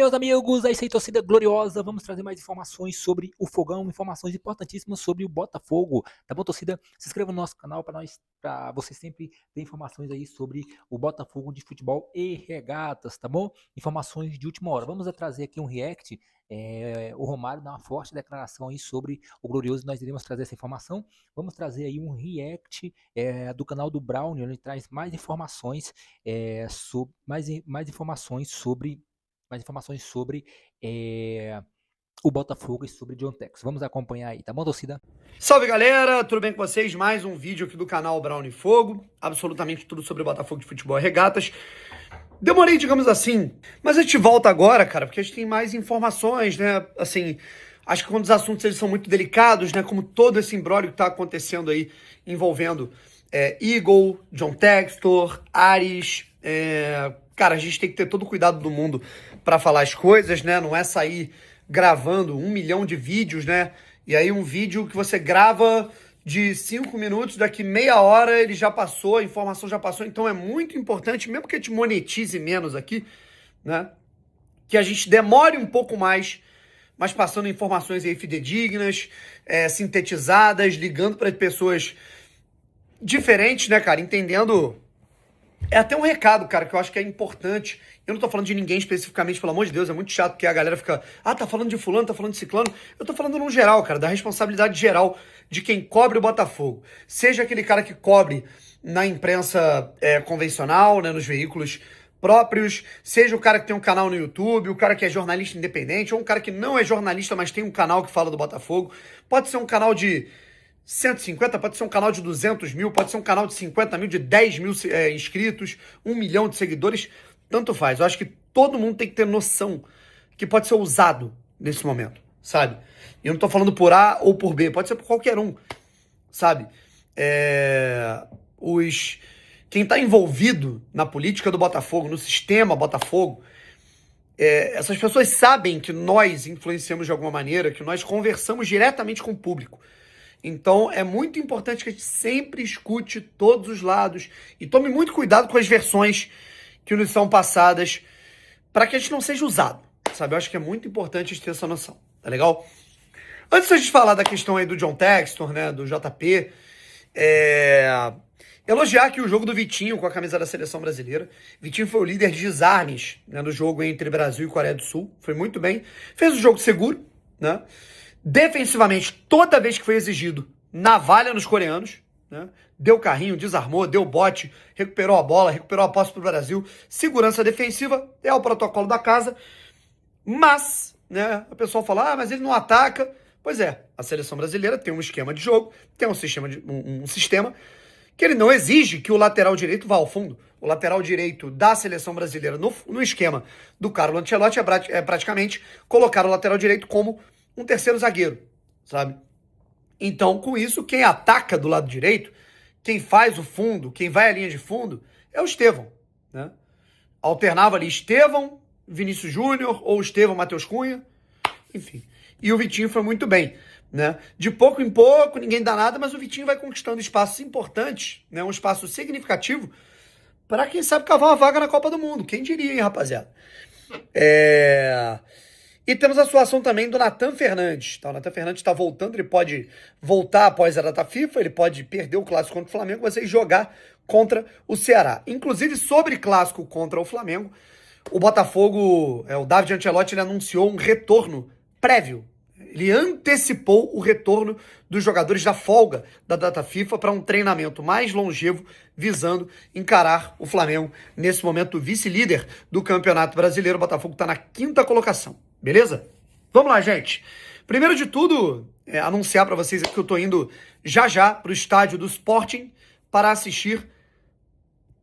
meus amigos, é isso aí, torcida gloriosa. Vamos trazer mais informações sobre o Fogão, informações importantíssimas sobre o Botafogo. Tá bom, torcida? Se inscreva no nosso canal para você sempre ter informações aí sobre o Botafogo de futebol e regatas, tá bom? Informações de última hora. Vamos trazer aqui um react. O Romário dá uma forte declaração aí sobre o Glorioso. Nós iremos trazer essa informação. Vamos trazer aí um react do canal do Brown, onde ele traz mais informações sobre o Botafogo e sobre John Tex. Vamos acompanhar aí, tá bom, torcida? Salve, galera! Tudo bem com vocês? Mais um vídeo aqui do canal Brown e Fogo. Absolutamente tudo sobre o Botafogo de futebol e regatas. Demorei, digamos assim, mas a gente volta agora, cara, porque a gente tem mais informações, né? Assim, acho que quando os assuntos eles são muito delicados, né? Como todo esse imbróglio que tá acontecendo aí, envolvendo Eagle, John Textor, Ares. Cara, a gente tem que ter todo o cuidado do mundo para falar as coisas, né? Não é sair gravando 1 milhão de vídeos, né? E aí um vídeo que você grava de 5 minutos, daqui meia hora ele já passou, a informação já passou. Então é muito importante, mesmo que a gente monetize menos aqui, né? Que a gente demore um pouco mais, mas passando informações aí fidedignas, sintetizadas, ligando para pessoas diferentes, né, cara? Entendendo. É até um recado, cara, que eu acho que é importante. Eu não tô falando de ninguém especificamente, pelo amor de Deus, é muito chato que a galera fica, tá falando de fulano, tá falando de ciclano. Eu tô falando no geral, cara, da responsabilidade geral de quem cobre o Botafogo. Seja aquele cara que cobre na imprensa convencional, né, nos veículos próprios, seja o cara que tem um canal no YouTube, o cara que é jornalista independente, ou um cara que não é jornalista, mas tem um canal que fala do Botafogo. Pode ser um canal de 150, pode ser um canal de 200 mil, pode ser um canal de 50 mil, de 10 mil inscritos, 1 milhão de seguidores, tanto faz. Eu acho que todo mundo tem que ter noção que pode ser usado nesse momento, sabe? E eu não tô falando por A ou por B, pode ser por qualquer um, sabe? Quem tá envolvido na política do Botafogo, no sistema Botafogo, essas pessoas sabem que nós influenciamos de alguma maneira, que nós conversamos diretamente com o público. Então, é muito importante que a gente sempre escute todos os lados e tome muito cuidado com as versões que nos são passadas para que a gente não seja usado, sabe? Eu acho que é muito importante a gente ter essa noção, tá legal? Antes da gente falar da questão aí do John Textor, né, do JP, elogiar aqui o jogo do Vitinho com a camisa da Seleção Brasileira. Vitinho foi o líder de desarmes, né, no jogo entre Brasil e Coreia do Sul. Foi muito bem. Fez o jogo seguro, né? Defensivamente, toda vez que foi exigido, navalha nos coreanos, né? Deu carrinho, desarmou, deu bote, recuperou a bola, recuperou a posse para o Brasil. Segurança defensiva é o protocolo da casa. Mas, né, a pessoa fala, mas ele não ataca. Pois é, a seleção brasileira tem um esquema de jogo, tem um sistema que ele não exige que o lateral direito vá ao fundo. O lateral direito da seleção brasileira no esquema do Carlo Ancelotti é praticamente colocar o lateral direito como um terceiro zagueiro, sabe? Então, com isso, quem ataca do lado direito, quem faz o fundo, quem vai à linha de fundo, é o Estevão, né? Alternava ali Estevão, Vinícius Júnior, ou Estevão, Matheus Cunha, enfim. E o Vitinho foi muito bem, né? De pouco em pouco, ninguém dá nada, mas o Vitinho vai conquistando espaços importantes, né? Um espaço significativo para quem sabe cavar uma vaga na Copa do Mundo. Quem diria, hein, rapaziada? E temos a situação também do Nathan Fernandes. Tá? O Nathan Fernandes está voltando, ele pode voltar após a data FIFA, ele pode perder o clássico contra o Flamengo, mas ele jogar contra o Ceará. Inclusive, sobre clássico contra o Flamengo, o Botafogo, o David Ancelotti, ele anunciou um retorno prévio. Ele antecipou o retorno dos jogadores da folga da data FIFA para um treinamento mais longevo, visando encarar o Flamengo nesse momento vice-líder do Campeonato Brasileiro. O Botafogo está na 5ª colocação. Beleza? Vamos lá, gente. Primeiro de tudo, anunciar para vocês que eu tô indo já para o estádio do Sporting para assistir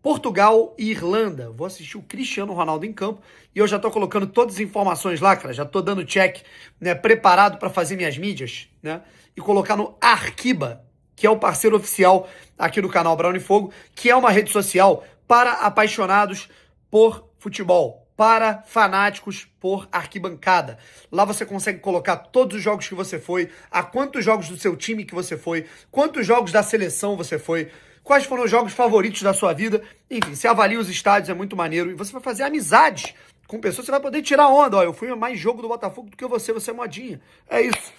Portugal e Irlanda. Vou assistir o Cristiano Ronaldo em campo e eu já tô colocando todas as informações lá, cara. Já tô dando check, né, preparado para fazer minhas mídias, né, e colocar no Arquiba, que é o parceiro oficial aqui do canal Brown e Fogo, que é uma rede social para apaixonados por futebol, para fanáticos por arquibancada. Lá você consegue colocar todos os jogos que você foi, a quantos jogos do seu time que você foi, quantos jogos da seleção você foi, quais foram os jogos favoritos da sua vida. Enfim, você avalia os estádios, é muito maneiro. E você vai fazer amizades com pessoas, você vai poder tirar onda. Ó, eu fui a mais jogo do Botafogo do que você é modinha. É isso,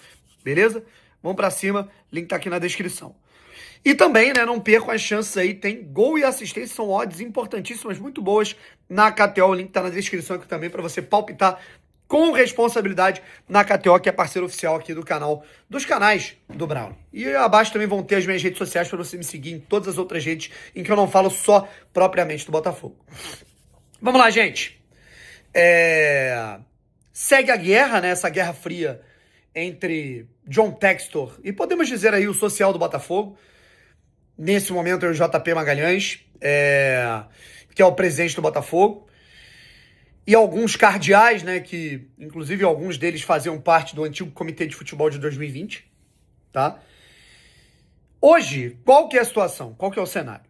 beleza? Vamos pra cima, link tá aqui na descrição. E também, né, não percam as chances aí, tem gol e assistência, são odds importantíssimas, muito boas na KTO, o link tá na descrição aqui também para você palpitar com responsabilidade na KTO, que é parceiro oficial aqui do canal, dos canais do Brown. E abaixo também vão ter as minhas redes sociais para você me seguir em todas as outras redes em que eu não falo só propriamente do Botafogo. Vamos lá, gente. Segue a guerra, né, essa guerra fria entre John Textor e podemos dizer aí o social do Botafogo. Nesse momento é o JP Magalhães, que é o presidente do Botafogo. E alguns cardeais, né, que inclusive alguns deles faziam parte do antigo Comitê de Futebol de 2020, tá? Hoje, qual que é a situação? Qual que é o cenário?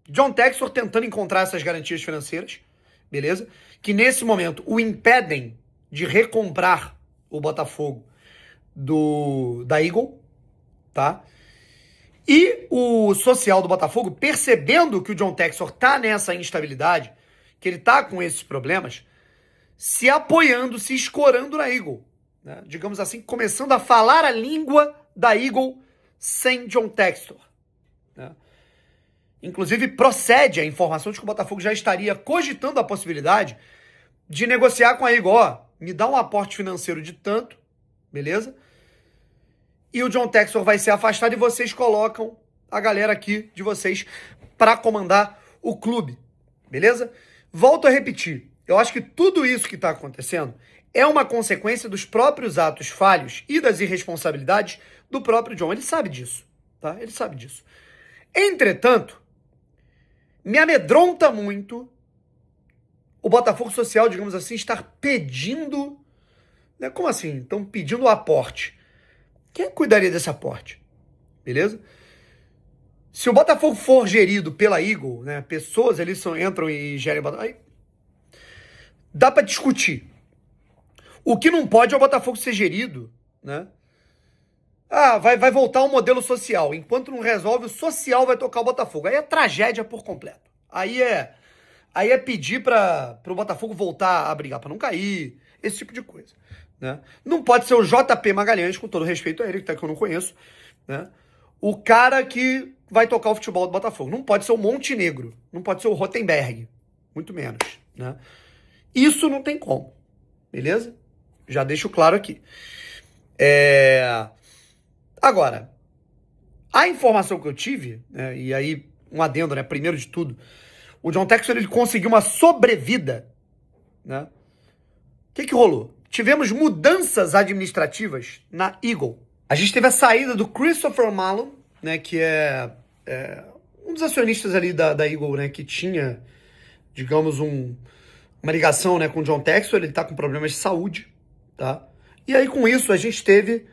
John Textor tentando encontrar essas garantias financeiras, beleza? Que nesse momento o impedem de recomprar o Botafogo da Eagle, tá? E o social do Botafogo, percebendo que o John Textor tá nessa instabilidade, que ele tá com esses problemas, se apoiando, se escorando na Eagle, né? Digamos assim, começando a falar a língua da Eagle sem John Textor, né? Inclusive, procede a informação de que o Botafogo já estaria cogitando a possibilidade de negociar com a Eagle. Ó, me dá um aporte financeiro de tanto, beleza? E o John Textor vai ser afastado e vocês colocam a galera aqui de vocês para comandar o clube, beleza? Volto a repetir, eu acho que tudo isso que está acontecendo é uma consequência dos próprios atos falhos e das irresponsabilidades do próprio John. Ele sabe disso, tá? Ele sabe disso. Entretanto, me amedronta muito o Botafogo Social, digamos assim, estar pedindo... Né? Como assim? Estão pedindo o aporte. Quem cuidaria desse aporte? Beleza? Se o Botafogo for gerido pela Eagle, né, pessoas ali entram e gerem... Aí, dá para discutir. O que não pode é o Botafogo ser gerido, né? Ah, vai voltar ao modelo social. Enquanto não resolve, o social vai tocar o Botafogo. Aí é tragédia por completo. Aí é pedir para o Botafogo voltar a brigar para não cair, esse tipo de coisa, né? Não pode ser o JP Magalhães, com todo respeito a ele, que eu não conheço, né? O cara que vai tocar o futebol do Botafogo. Não pode ser o Montenegro, não pode ser o Rotenberg, muito menos, né? Isso não tem como, beleza? Já deixo claro aqui. Agora, a informação que eu tive, né, e aí um adendo, né, primeiro de tudo, o John Textor, ele conseguiu uma sobrevida, né? O que rolou? Tivemos mudanças administrativas na Eagle. A gente teve a saída do Christopher Malone, né, que é um dos acionistas ali da Eagle, né, que tinha, digamos, uma ligação, né, com o John Textor. Ele tá com problemas de saúde, tá? E aí, com isso, a gente teve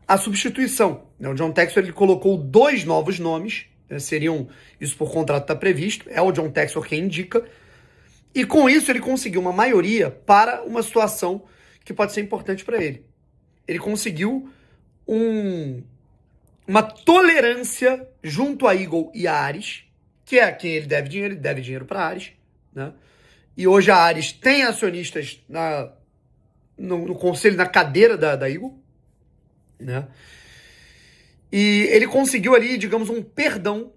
a substituição, né? O John Textor, ele colocou 2 novos nomes, né, seriam, isso por contrato está previsto, é o John Textor quem indica, e com isso ele conseguiu uma maioria para uma situação que pode ser importante para ele. Ele conseguiu uma tolerância junto a Eagle e a Ares, que é a quem ele deve dinheiro para a Ares, né? E hoje a Ares tem acionistas no conselho, na cadeira da Eagle, né? E ele conseguiu ali, digamos, um perdão,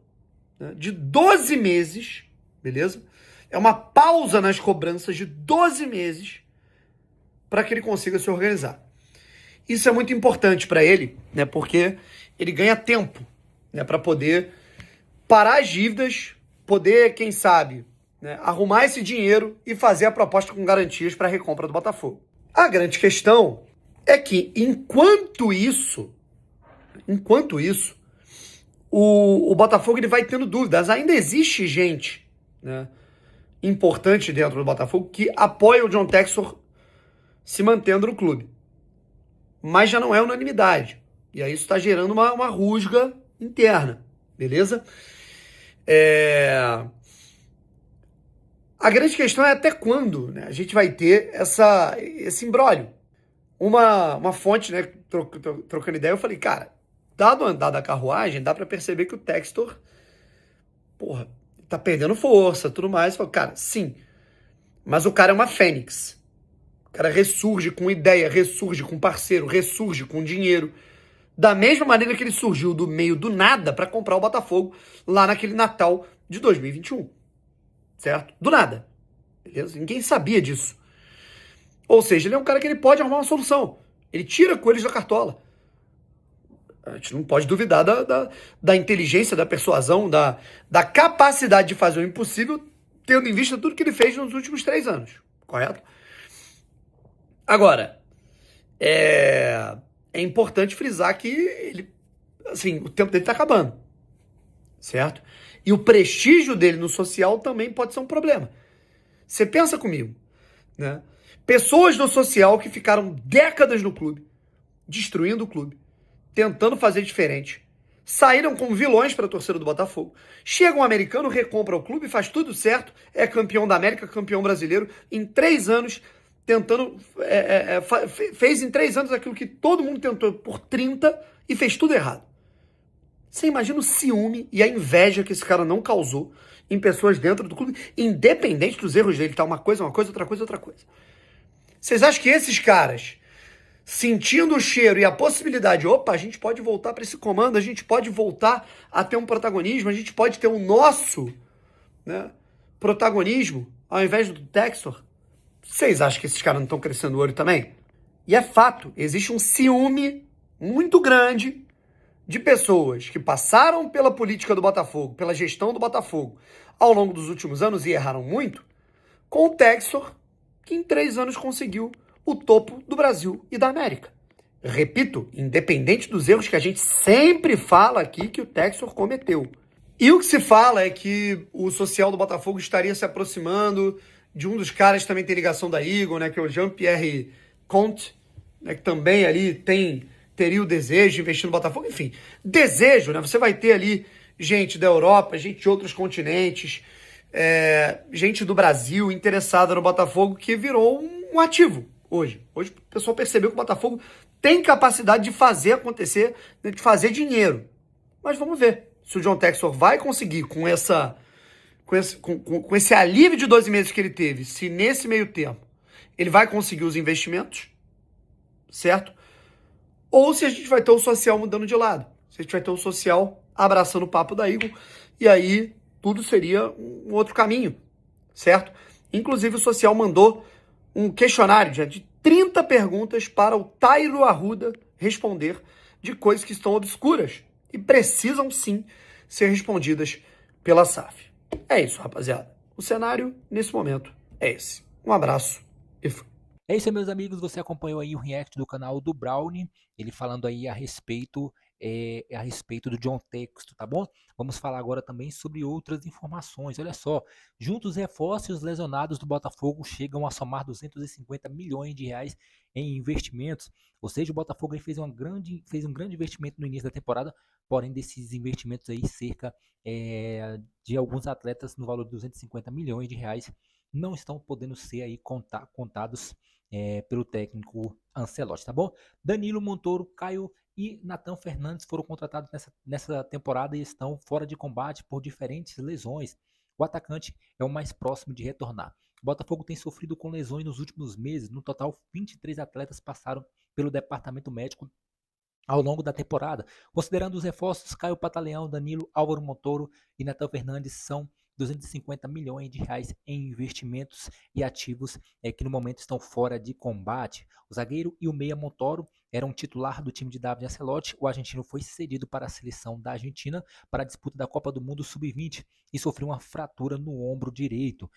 né, de 12 meses, beleza? É uma pausa nas cobranças de 12 meses para que ele consiga se organizar. Isso é muito importante para ele, né? Porque ele ganha tempo, né, para poder parar as dívidas, poder, quem sabe, né, arrumar esse dinheiro e fazer a proposta com garantias para a recompra do Botafogo. A grande questão é que, enquanto isso, o Botafogo ele vai tendo dúvidas. Ainda existe gente, né, importante dentro do Botafogo que apoia o John Textor se mantendo no clube. Mas já não é unanimidade. E aí isso está gerando uma rusga interna, beleza? A grande questão é até quando, né, a gente vai ter esse imbróglio. Uma fonte, né, trocando ideia, eu falei, cara, dado o andar da carruagem, dá pra perceber que o Textor, porra, tá perdendo força, tudo mais. Eu falei, cara, sim, Mas o cara é uma fênix. O cara ressurge com ideia, ressurge com parceiro, ressurge com dinheiro. Da mesma maneira que ele surgiu do meio do nada para comprar o Botafogo lá naquele Natal de 2021. Certo? Do nada. Beleza? Ninguém sabia disso. Ou seja, ele é um cara que ele pode arrumar uma solução. Ele tira coelhos da cartola. A gente não pode duvidar da inteligência, da persuasão, da capacidade de fazer o impossível, tendo em vista tudo que ele fez nos últimos 3 anos. Correto? Agora, é importante frisar que ele, assim, o tempo dele está acabando. Certo? E o prestígio dele no social também pode ser um problema. Você pensa comigo, né? Pessoas no social que ficaram décadas no clube, destruindo o clube, tentando fazer diferente, saíram como vilões para a torcida do Botafogo. Chega um americano, recompra o clube, faz tudo certo, é campeão da América, campeão brasileiro, em 3 anos, tentando... fez em 3 anos aquilo que todo mundo tentou por 30 e fez tudo errado. Você imagina o ciúme e a inveja que esse cara não causou em pessoas dentro do clube, independente dos erros dele, tá? Uma coisa, outra coisa, outra coisa. Vocês acham que esses caras, sentindo o cheiro e a possibilidade, opa, a gente pode voltar para esse comando, a gente pode voltar a ter um protagonismo, a gente pode ter o nosso, né, protagonismo, ao invés do Textor, vocês acham que esses caras não estão crescendo o olho também? E é fato, existe um ciúme muito grande de pessoas que passaram pela política do Botafogo, pela gestão do Botafogo, ao longo dos últimos anos e erraram muito, com o Textor, que em 3 anos conseguiu o topo do Brasil e da América. Repito, independente dos erros que a gente sempre fala aqui que o Textor cometeu. E o que se fala é que o social do Botafogo estaria se aproximando de um dos caras que também tem ligação da Eagle, né, que é o Jean-Pierre Comte, né, que também ali teria o desejo de investir no Botafogo. Enfim, desejo, né? Você vai ter ali gente da Europa, gente de outros continentes, gente do Brasil interessada no Botafogo, que virou um ativo hoje. Hoje o pessoal percebeu que o Botafogo tem capacidade de fazer acontecer, de fazer dinheiro. Mas vamos ver se o John Textor vai conseguir, com esse alívio de 12 meses que ele teve, se nesse meio tempo ele vai conseguir os investimentos, certo? Ou se a gente vai ter o social mudando de lado. Se a gente vai ter o social abraçando o papo da Eagle, e aí tudo seria um outro caminho, certo? Inclusive o social mandou um questionário de 30 perguntas para o Tairo Arruda responder, de coisas que estão obscuras e precisam sim ser respondidas pela SAF. É isso, rapaziada. O cenário, nesse momento, é esse. Um abraço e fui. É isso aí, meus amigos. Você acompanhou aí o react do canal do Brownie, ele falando aí a respeito do John Textor, tá bom? Vamos falar agora também sobre outras informações. Olha só, juntos os reforços e os lesionados do Botafogo chegam a somar 250 milhões de reais em investimentos. Ou seja, o Botafogo aí fez um grande investimento no início da temporada, porém desses investimentos aí, cerca de alguns atletas no valor de 250 milhões de reais não estão podendo ser aí contados pelo técnico Ancelotti, tá bom? Danilo Montoro, Caio e Nathan Fernandes foram contratados nessa temporada e estão fora de combate por diferentes lesões. O atacante é o mais próximo de retornar. O Botafogo tem sofrido com lesões nos últimos meses. No total, 23 atletas passaram pelo departamento médico ao longo da temporada. Considerando os reforços, Caio Pataleão, Danilo, Álvaro Montoro e Nathan Fernandes são 250 milhões de reais em investimentos e ativos que no momento estão fora de combate. O zagueiro e o meia Montoro eram titular do time de David Ancelotti. O argentino foi cedido para a seleção da Argentina para a disputa da Copa do Mundo Sub-20 e sofreu uma fratura no ombro direito.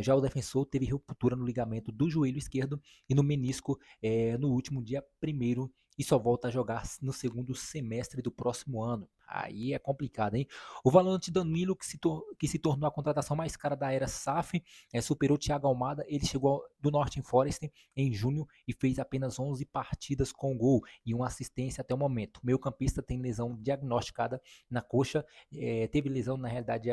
Já o defensor teve ruptura no ligamento do joelho esquerdo e no menisco no último dia 1º e só volta a jogar no segundo semestre do próximo ano. Aí é complicado, hein? O volante Danilo, que se tornou a contratação mais cara da era SAF, superou Thiago Almada. Ele chegou do Nottingham Forest em junho e fez apenas 11 partidas com gol e uma assistência até o momento. O meio-campista tem lesão diagnosticada na coxa, teve lesão, na realidade,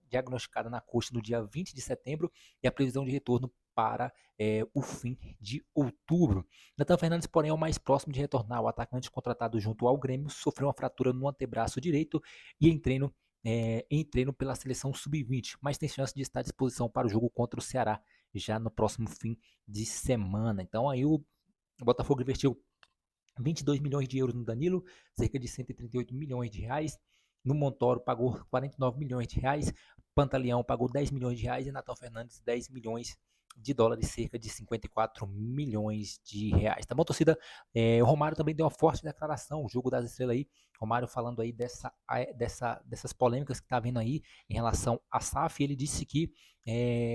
diagnosticada na coxa no dia 20 de setembro e a previsão de retorno para o fim de outubro. Nathan Fernandes, porém, é o mais próximo de retornar. O atacante contratado junto ao Grêmio sofreu uma fratura no antebraço direito e em treino em treino pela seleção sub-20, mas tem chance de estar à disposição para o jogo contra o Ceará já no próximo fim de semana. Então aí o Botafogo investiu 22 milhões de euros no Danilo, cerca de 138 milhões de reais. No Montoro pagou 49 milhões de reais, Pantaleão pagou 10 milhões de reais e Natal Fernandes 10 milhões de dólares, cerca de 54 milhões de reais. Tá bom, torcida? O Romário também deu uma forte declaração, o jogo das estrelas aí, Romário falando aí dessas polêmicas que tá vindo aí em relação à SAF, ele disse que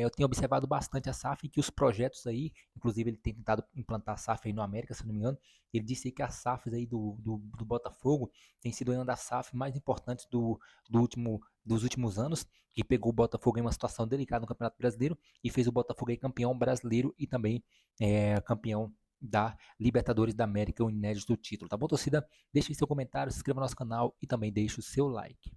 eu tenho observado bastante a SAF e que os projetos aí, inclusive ele tem tentado implantar a SAF aí no América, se não me engano, ele disse aí que as SAFs aí do Botafogo tem sido uma das SAFs mais importantes dos últimos anos, que pegou o Botafogo em uma situação delicada no Campeonato Brasileiro e fez o Botafogo aí campeão brasileiro e também campeão da Libertadores da América, o inédito título. Tá bom, torcida? Deixe seu comentário, se inscreva no nosso canal e também deixe o seu like.